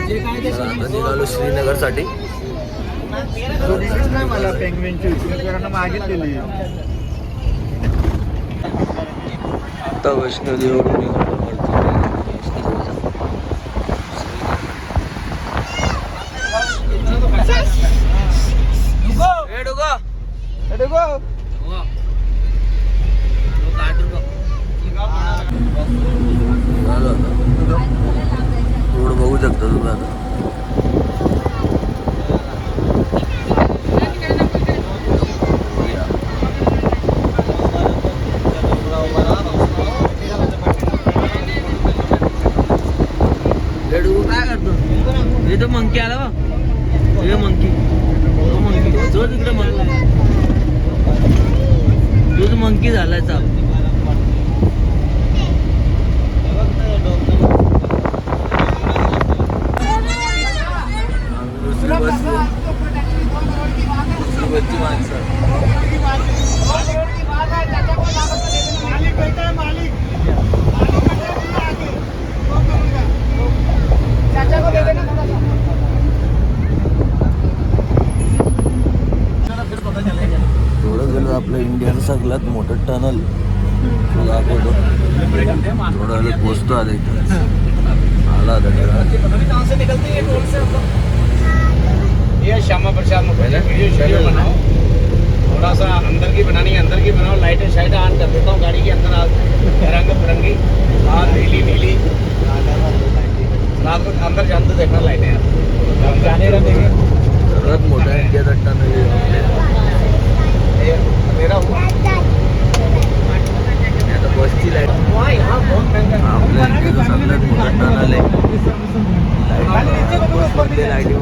आता निघालो श्रीनगरसाठी. नाही मला पेंग्विनची मागितलेली. आता वैष्णोदेवीवरून निघालो रोड बघू शकता तुम्ही आता. काय करतो हे तो मंकी आला बा. हे मंकी तो तिकडे तोच मंकी झालाय चाल. दुसरी माणसं थोडं गेलं आपलं इंडियाचं सगळ्यात मोठं टनल दाखवतो. थोडं आलं पोचतो आलं इथं आला ये श्यामा प्रसाद मुखर्जी वीडियो बनाओ. थोड़ा सा अंदर की बनानी है, अंदर की बनाओ. लाइटें शाइटें ऑन कर देता हूँ गाड़ी के अंदर. रंग बिरंगी लाल नीली नीली रात को अंदर जानते देखना लाइटें यार जाने रहेंगे. सर्वात मोठा इंडियाचा टनल मेरा बसची लाईट. यहाँ बहुत महंगा आपल्या इंडियाचं सगळ्यात मोठा टनल आहे. लाईटिंग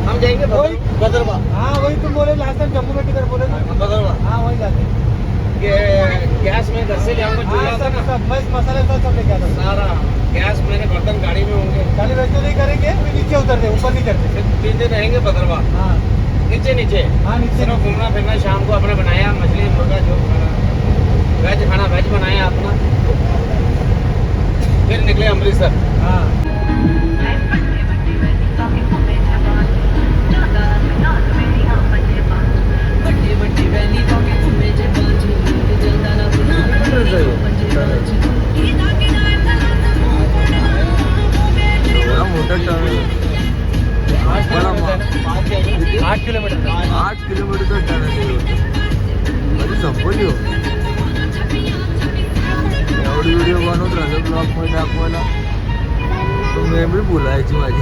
हम जाएंगे बदरवा. हाँ वही तुम बोले लास्ट टाइम जम्मू में किधर बोले बदरवा. हाँ वही जाते. गैस में घर से जाऊंगा चूल्हा सब मसाले सब लेके आता. सारा गैस मैंने बर्तन गाड़ी में होंगे. खाली वैसे नहीं करेंगे, फिर नीचे उतरते, ऊपर नहीं करते. 3 दिन रहेंगे बदरवा. हाँ नीचे नीचे. हाँ नीचे चलो घूमना फिरना. शाम को अपने बनाया मछली मुर्गा जो खाना वेज बनाया अपना. फिर निकले अमृतसर. हाँ मोठा टनल 8 किलोमीटर. 8 किलोमीटरचा टनल आहे. संपली हो. एवढी व्हिडिओ बनवत राहिलो ब्लॉग मध्ये दाखवायला मेमरी बोलायची माझी.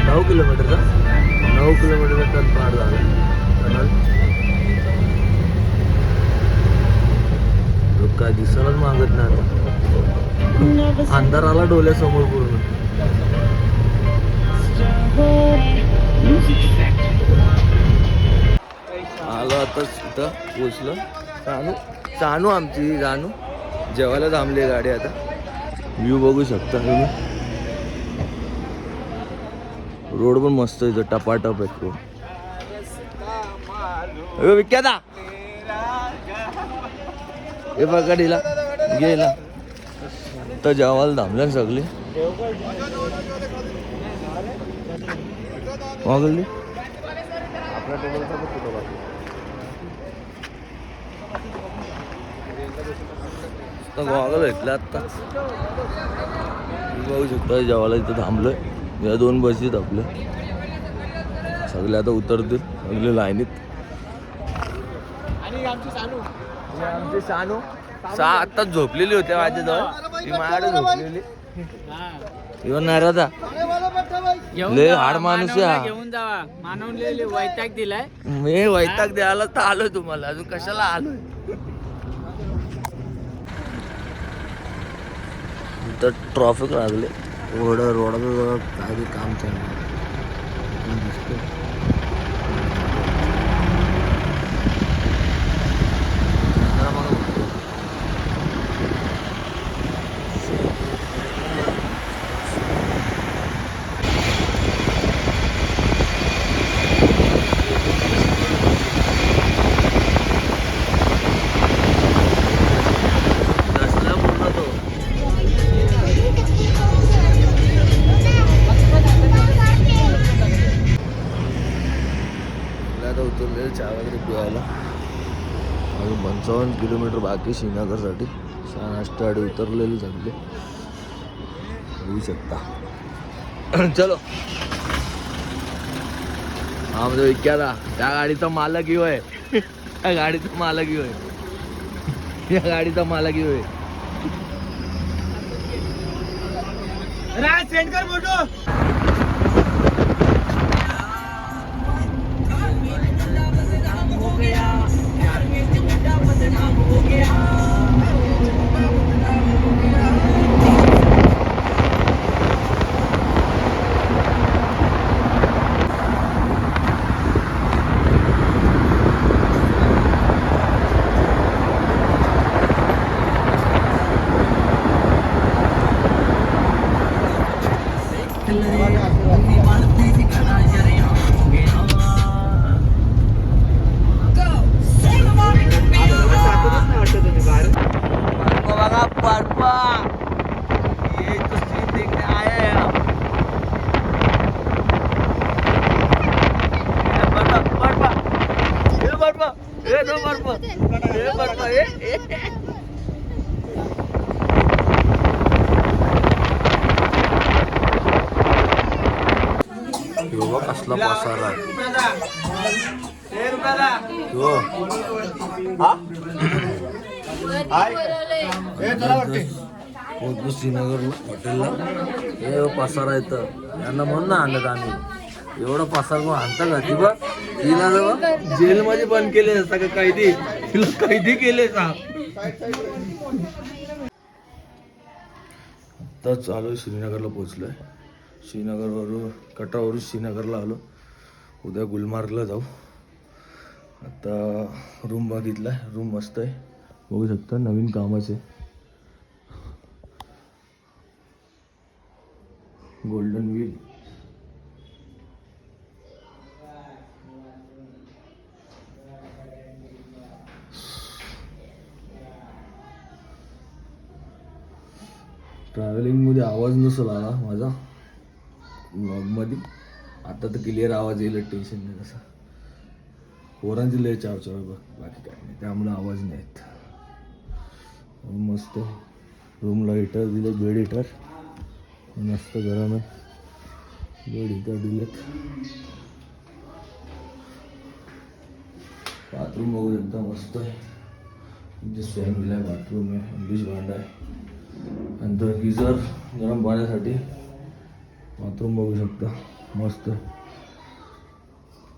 9 किलोमीटरचा 9 किलोमीटरचा टन पार झाला टनल. काय दिसायलाच मागत नाही आता. अंधार आला डोळ्यासमोर पूर्ण. आलो आता इथं पोचलो. सानू आमची जानू जेवायला थांबली गाडी. आता व्ह्यू बघू शकता तुम्ही. रोड पण मस्त इथं टपाटप आहेत रोड. विख्याता हे बघा दिला गेला तर जेवायला थांबल्या सगळी. मागली आपल्या टेबलचा पण फोटो गॉगल घेतलं आत्ता. बघू शकता जेवायला इथं थांबलोय. या 2 बसीत आपल्या सगळे आता उतरतील सगळे लाईनीत. आणि आमची सानू आत्ताच झोपलेली होती माझ्याजवळ. ती माझ्याकडे झोपलेली. इवन नाराजा लय हाड माणूस आहे. घेऊन जावा मानवून वैताग दिलाय. मी वैताग द्यायला तर आलोय तुम्हाला. अजून कशाला आलोय. तर ट्रॉफिक लागले. रोडाचं काय काम चाललं. चाय वगैरे पिवायला. अजून 55 किलोमीटर बाकी श्रीनगरसाठी. नाश्ता गाडी उतरलेली चांगली होऊ शकता. चलो हा म्हणजे विचारा त्या गाडीचा मालक येऊ आहे. त्या गाडीचा मालक येऊ आहे. या गाडीचा मालक येऊ आहे. सेंड कर फोटो. कसला पसारा आहे. श्रीनगरला हॉटेलला हे पसारा येतं यांना म्हणून ना आणलं आम्ही. एवढं पसार मग आणता का ती बघ. तिला जेलमध्ये बंद केले सगळं कैदी. तिला कैदी केले का. आता चालू श्रीनगरला पोहोचलोय. श्रीनगरवरून कटरावरून श्रीनगरला आलो. उद्या गुलमार्गला जाऊ. आता रूम बघितला. रूम मस्त आहे बघू शकता. नवीन कामाचे गोल्डन व्हील. ट्रॅव्हलिंगमध्ये आवाज नसेल आला माझा व्लॉगमध्ये. आता तर क्लिअर आवाज येईल. टेन्शन नाही. तसा पोरांची लय चाव चाव बघ. बाकी काय नाही त्यामुळे आवाज नाही येत. मस्त रूमला हिटर दिले. बेड हिटर मस्त गरम आहे. बेड हिटर दिलेत. बाथरूम बघू एकदम मस्त आहे. जस्ट फॅन दिला आहे. बाथरूम आहे. इंग्लिश भांडा आहे. नंतर गिझर गरम पाण्यासाठी. बाथरूम बघू शकता मस्त.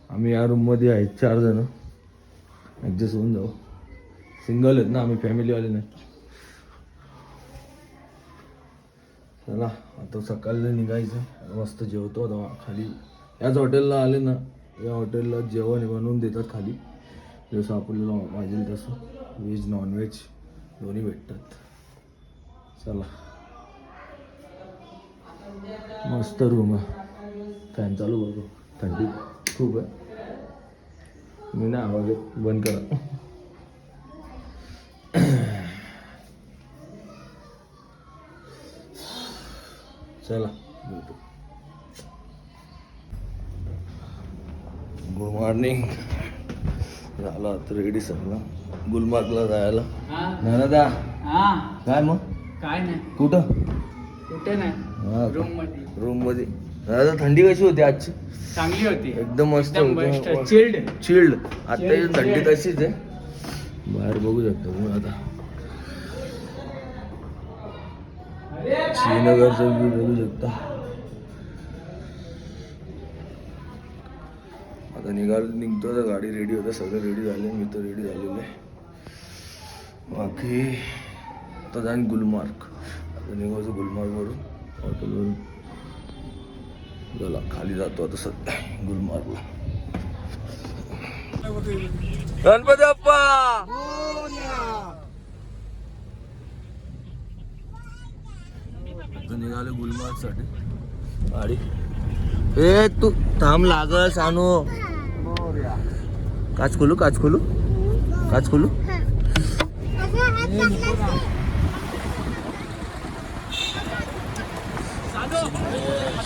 आम्ही या रूममध्ये आहेत 4 जण. ॲडजस्ट होऊन जाऊ. सिंगल आहेत ना आम्ही. फॅमिलीवाले नाही. चला आता सकाळला निघायचं. मस्त जेवतो आता खाली. याच हॉटेलला आले ना. या हॉटेलला जेवण बनवून देतात खाली. जसं आपल्याला पाहिजे तसं. व्हेज नॉनव्हेज दोन्ही भेटतात. चला मस्त रूम आहे. फॅन चालू बघू. थंडी खूप आहे. मी नाही आवाज बंद करा. चला भेटू. Good morning. झालं आता रेडी सगळं गुलमार्गला जायला. नानादा काय मग काय नाही. कुठं कुठे नाही. रूम मध्ये. दादा थंडी कशी होती आजची. चांगली होती एकदम मस्त. चिल्ड. आता थंडी तशीच आहे. बाहेर बघू शकता तुम्ही आता. श्रीनगरचा व्ह्यू बघू शकता. आता निघतो तर गाडी रेडी होतं. सगळं रेडी झाले. मी तर रेडी झालेलं आहे. बाकी आता जाईन गुलमार्ग. आता निघायचं गुलमार्गवरून हॉटेलवरून. चला खाली जातो आता सध्या गुलमार्गला. गणपती बाप्पा. आता निघाले गुलमार्गसाठी गाडी. ए तू थांब लागल सानू. काच खोलू.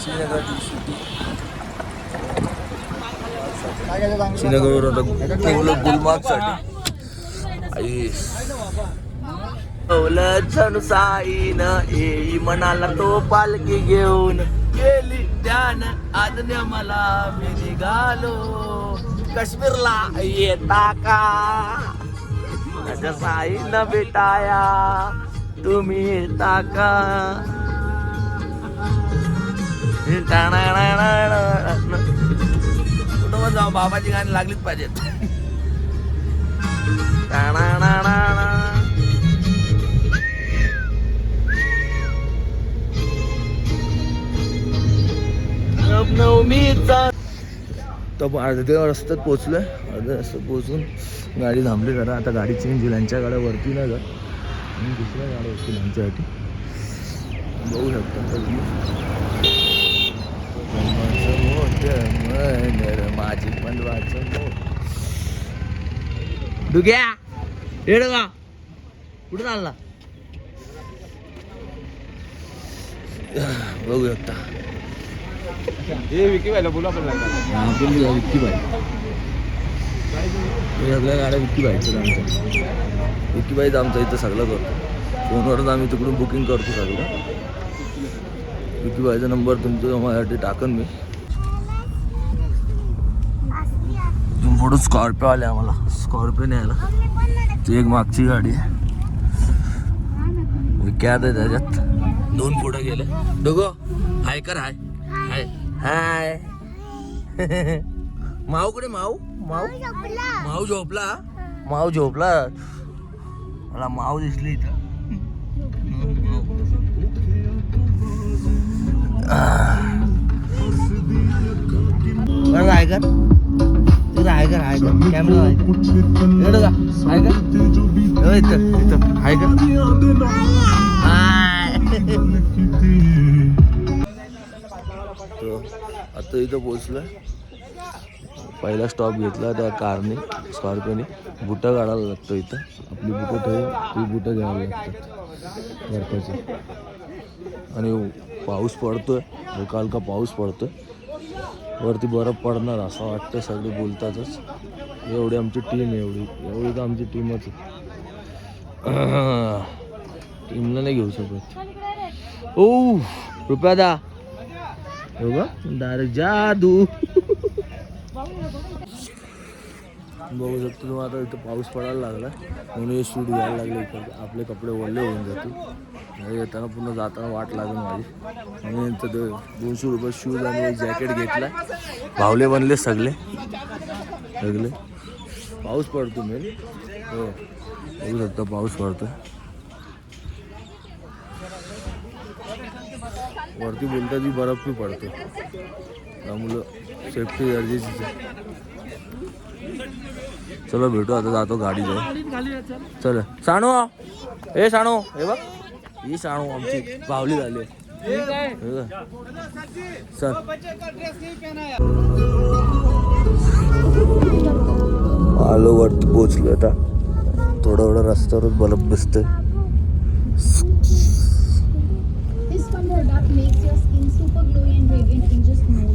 श्रीनगरची सिटी साठी श्रीनगरवर आता ठेवलं गुलमार्गसाठी. आई साईन येई म्हणाला तो पालखी घेऊन गेली त्यान आज्ञा मला मी निघालो काश्मीरला येता का माझ्या साईन भेटाया तुम्ही येता का. कुठं जाऊ बाबाची गाणी लागलीच पाहिजेत. नवमीचा तर अर्ध्या रस्त्यात पोहोचलोय. अर्ध्या रस्त्यात पोहोचून गाडी थांबली जरा. आता गाडी चेंज होईल. यांच्या गाड्या वरती नाही जात आणि दुसऱ्या गाड्या असतील यांच्यासाठी. बघू शकता माझी पण डुग्या येड का कुठं चालला बघू शकता. हे विकी व्हायला बोला पण विक्की बाई सगळ्या गाड्या विक्की बाईचं आमच्या. विक्की बाईच आमचं इथं सगळं करतो. फोनवरच आम्ही तिकडून बुकिंग करतो सगळं. विक्की बाईचा नंबर तुमचं माझ्यासाठी टाकन मी. इथून पुढं स्कॉर्पिओ आले आम्हाला. स्कॉर्पिओ न्यायला. ती एक मागची गाडी आहे. कॅद आहे त्याच्यात. 2 पुढे गेले. दोघं हाय कर हाय हाय हाय. माऊ कडे माऊ माऊ माऊ झोपला. माऊ झोपला. मला माऊ दिसली इथं. हाय कर तुझं हाय कर हाय कर कॅमेरा हाय कर का हाय कर इथं इथं हाय कर हाय. आता इथं पोचलोय. पहिला स्टॉप घेतला त्या कारने स्कॉर्पिओने. बुटं काढायला लागतं इथं. आपली बुटं ठेवून ती बुटं घ्यावी लागतात घरच्याची. आणि पाऊस पडतोय. हलका हलका पाऊस पडतोय. वरती बरफ पडणार असं वाटतं. सगळे बोलतातच. एवढी आमची टीम आहे. एवढी तर आमची टीमच आहे. टीमला नाही घेऊ शकत. ओ रुपया दा हो का डायरेक्ट जादू. बघू शकतो तुम्ही. आता इथं पाऊस पडायला लागला म्हणून हे शूट घ्यायला लागले. इकडे आपले कपडे ओले होऊन जातील. येताना पुन्हा जाताना वाट लागेल माझी. म्हणून यांचं 200 रुपये शूज आणि एक जॅकेट घेतला. भावले बनले सगळे सगळे. पाऊस पडतो मी हो बघू शकता. पाऊस पडतो. वरती बोलतात की बर्फ बी पडतो. त्यामुळं सेफ्टी गरजेचीच आहे. चलो भेटू. आता जातो गाडी जाऊन. चल साणू हे साणू हे बघ ही साणू आमची बावली झाली. चल आलो वरती पोचलो. आता थोडं थोडं रस्त्यावरच बल्ब दिसतंय.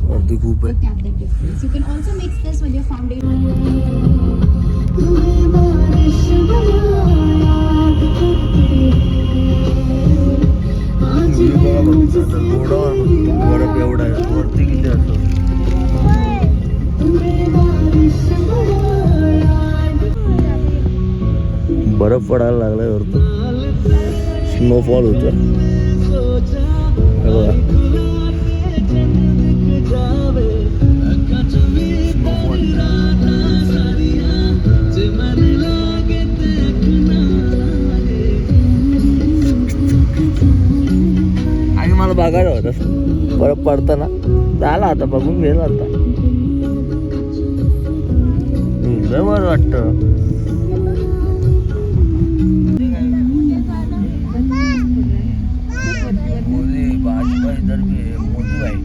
वरती खूप आहे. बरफ एवढा आहे. वरती किती असतो. बर्फ पडायला लागलाय वरती. स्नोफॉल होतं. आणि मला बघायला होतं बर्फ पडताना. झाला आता बघून गेला. आता बरं वाटतं. मोदी भाजपा इधर भी है. मोदी भाई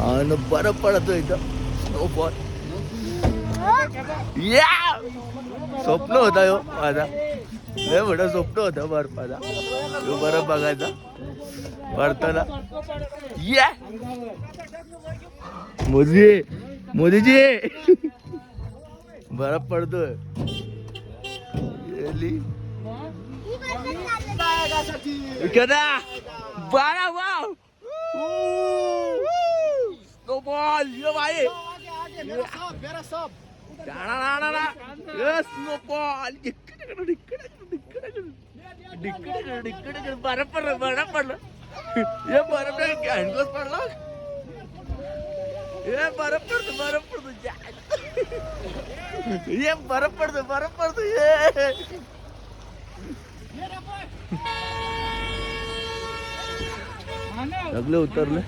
आणि बरफ पडतो इथं. स्नोफॉल या स्वप्न होता यो माझा, लय मोठा स्वप्न होता बर्फाचा, तो बर्फ बघायचा वरताना. या मोदीजी बर्फ पडतोय. बारा वाव बॉल यो भाई बरं पडलं हे बरं हँडग्लोव्स पडला. हे बरं पडतो हे बरं पडतो हे सगळे उतरले.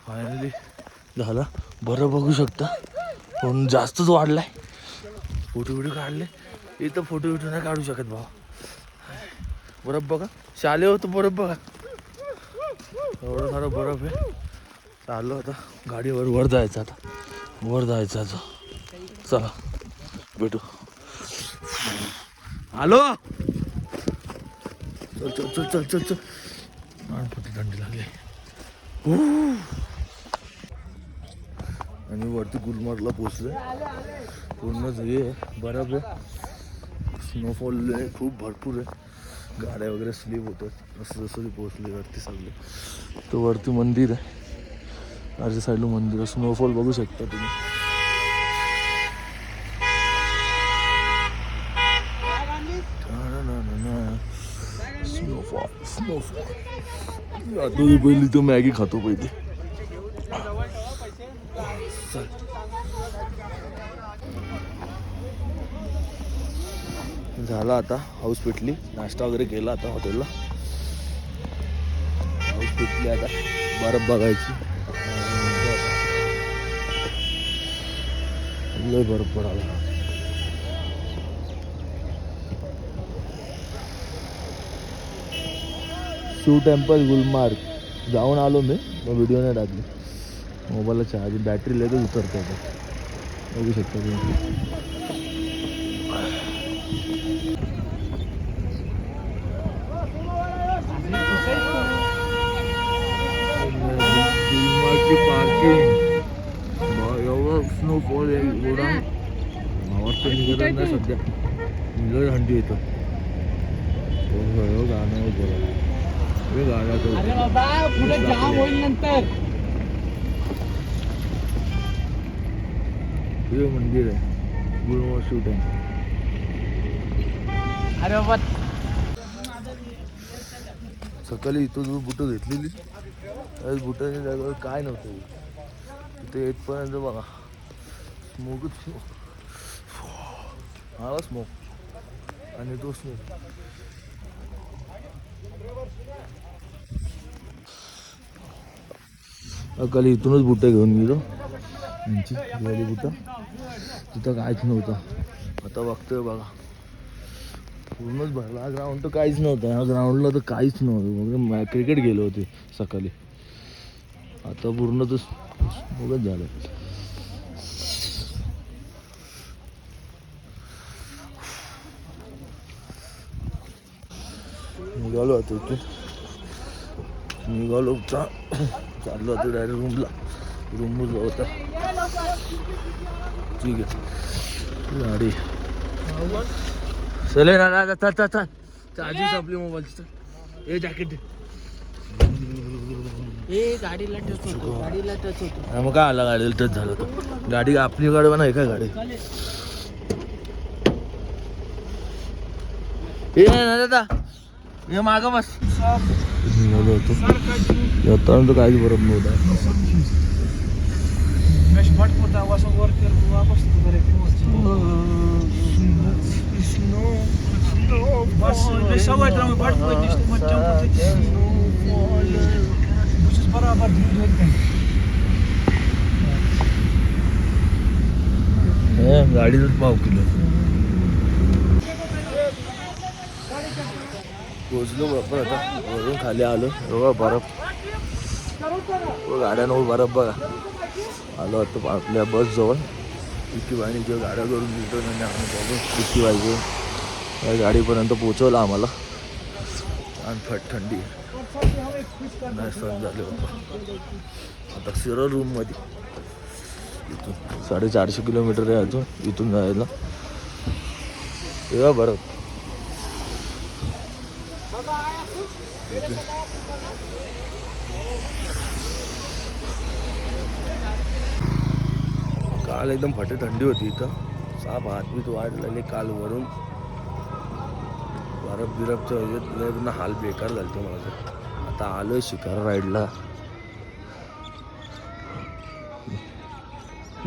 फायनली झाला. बरं बघू शकता पण जास्तच वाढलाय. फोटो काढले इथं, फोटो नाही काढू शकत भाऊ. बरफ बघा, शाले होतं बरफ बघा, एवढं सारं बरफ आहे. चाललो आता गाडीवर वर जायचं, आता वर जायचं आता. चला भेटू. हॅलो चल थंडी लागली. आणि वरती गुलमर्गला पोचले. पूर्ण हे बरफ आहे, स्नोफॉल आहे खूप भरपूर आहे. गाड्या वगैरे स्लीप होतात जसं ते पोचले वरती सगळे. तो वरती मंदिर आहे, आजच्या साईडला मंदिर आहे. स्नोफॉल बघू शकता तुम्ही. स्नोफॉल आता पहिली तो मॅगी खातो पहिले. झाला आता हाऊस पेटली, नाश्ता वगैरे केला आता हॉटेलला. हाऊस पेटली आता बरफ बघायची. लय बरफ पडाला. शिव टेम्पल गुलमार्ग जाऊन आलो मी, मग व्हिडिओ नाही टाकली. मोबाईलला चार्ज, बॅटरी लगेच उतरते आता. बघू शकता तुम्ही. गुलमार्गची पार्किंग एवढं स्नोफॉल आहे, एवढा आवाज तर निघत नाही सध्या. निघत हंडी येतं गाणं बघा. अरे बाबा पुढे जाम होईल नंतर. हे मंदिर आहे गुलमार्ग शिव टेम्पल. अरे बाबा सकाळी इथं जो बुटं घेतलेली, त्याच बुटाच्या जागेवर काय नव्हतं. तिथे येतपर्यंत बघा स्मोकच स्मोक, हा स्मोक आणि तो स्मोक. सकाळी इथूनच बुटं घेऊन गेलो यांची दिवाळी बुटं. तिथं काहीच नव्हतं. आता बघतोय बघा पूर्णच भरला. हा ग्राउंड तर काहीच नव्हतं, ह्या ग्राउंडला तर काहीच नव्हतं. क्रिकेट गेलो होते सकाळी, आता पूर्ण तर बघत झालं. निघालो आता इथे, निघालो चाललो आता डायरेक्ट रूमला. रूमला होता ठीक आहे गाडी. चले ना चार्जिंग संपली मोबाईलची. हे जॅकेट गाडीला टच होतो, गाडीला टच होतो. मग काय आला गाडीला टच झालं तो. गाडी आपली गाडी नाही काय गाडी. हे ना दादा हे मागं बस. निघालो होतो येताना तर काहीच बरोबर नव्हतं. गाडीच पाव किलो. पोचलो बरोबर आता, वरून खाली आलो. बघा बरफ गाड्यांवर बरं बघा. आलो आता आपल्या बस जवळ. विकीबाईने जे गाड्या करून दिलं आणि आम्ही बघू विकीबाईचे त्या गाडीपर्यंत पोचवलं आम्हाला. आणि फट थंडी नाही सहन झाले होतं. आता शिरोळ रूममध्ये इथून 450 किलोमीटर आहे अजून इथून जायला. तेव्हा बरं काल एकदम फटे थंडी होती इथं. साप हातबीत वाढलेले काल वरून. बरफ बिरफचं हाल बेकार झालं माझं. आता आलोय शिकार राईडला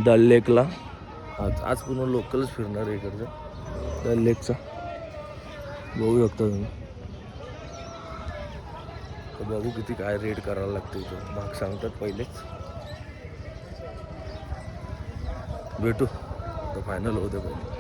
डल लेकला. आज पूर्ण लोकलच फिरणार आहे इकडचं डल लेकचा. बघू शकता तुम्ही. तर बघू किती काय रेट करायला लागतं इथं. भाग सांगतात पहिलेच. भेटू तर फायनल होते पहिले.